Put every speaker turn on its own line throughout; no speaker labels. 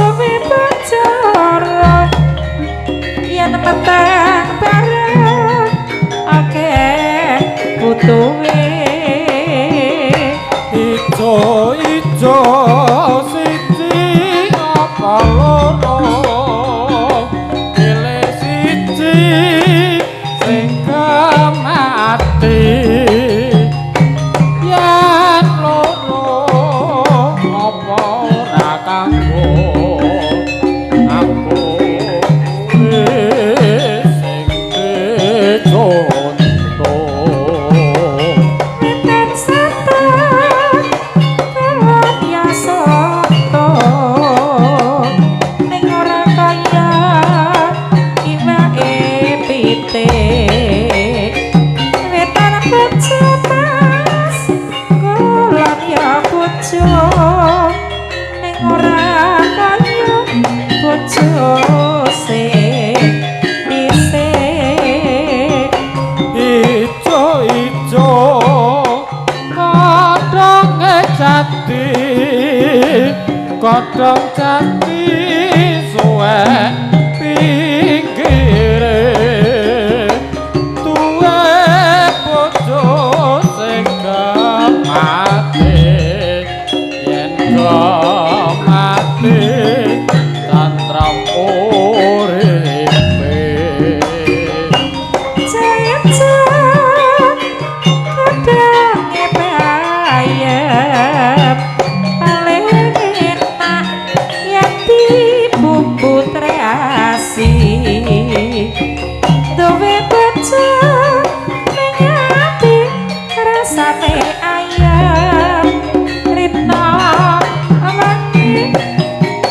suwi pacara yen meteng bareng akeh butuhe
ijo siji apa loro pilih siji sing mati yen loro apa ora kanggo aku sing contoh
wetan bojo mas kulon ya bojo ning ora kaya bojo sing dhisik
ijo kodhong jati suwek pinggire tuwe bojo sing mati yen mati tantram uripe
jayat kadang bayam paling enak yen dibumbu treasi duwe bojo ning ati rasane ayam rina amane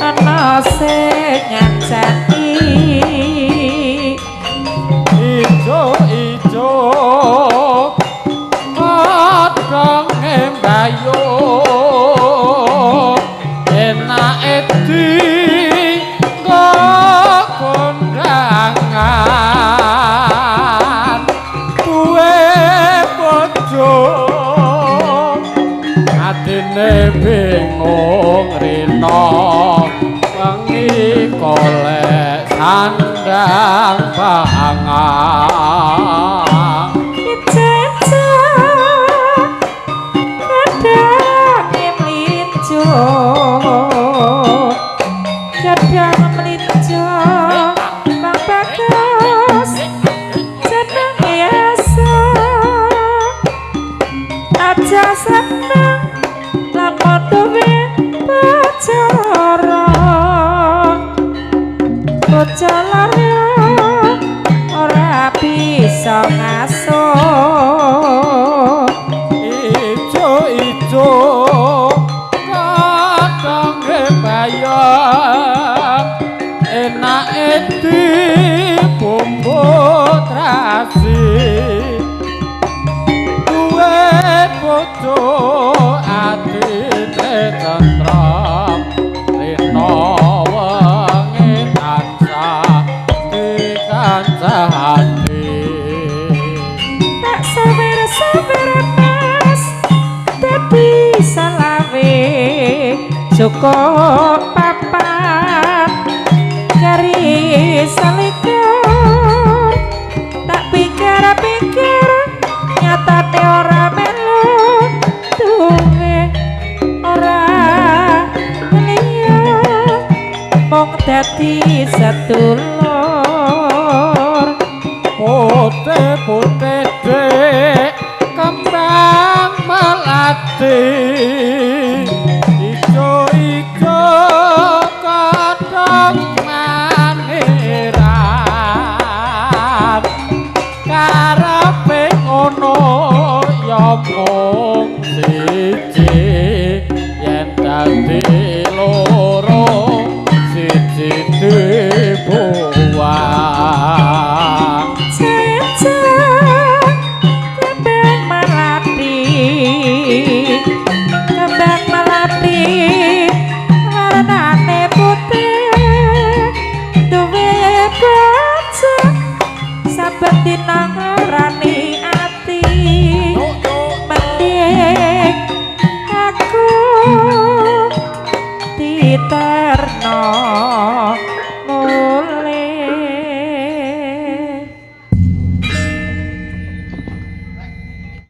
ana sing ngancani
ijo kodhong mbayo enake di kondangan duwe bojo atine bingung rina wengi golek sandang pangan
kadang melinjo Bang Bagas jeneng biasa aja seneng lamun duwe pacara bocah larang ora bisa ngasuh
ijo kadang bayang enake di bumbu trasi duwe bojo atine tentrem rina wengi tansah dikancani
tak sabar mas dadi salawe cukup papat garis salikur tak pikir nyatane ora melu duwe ora liya mung dadi sedulur
putih dek kembang melati ijo kadang maniran karepe ngono ya mung siji yen dadi loro siji dibuang
kembang melati oh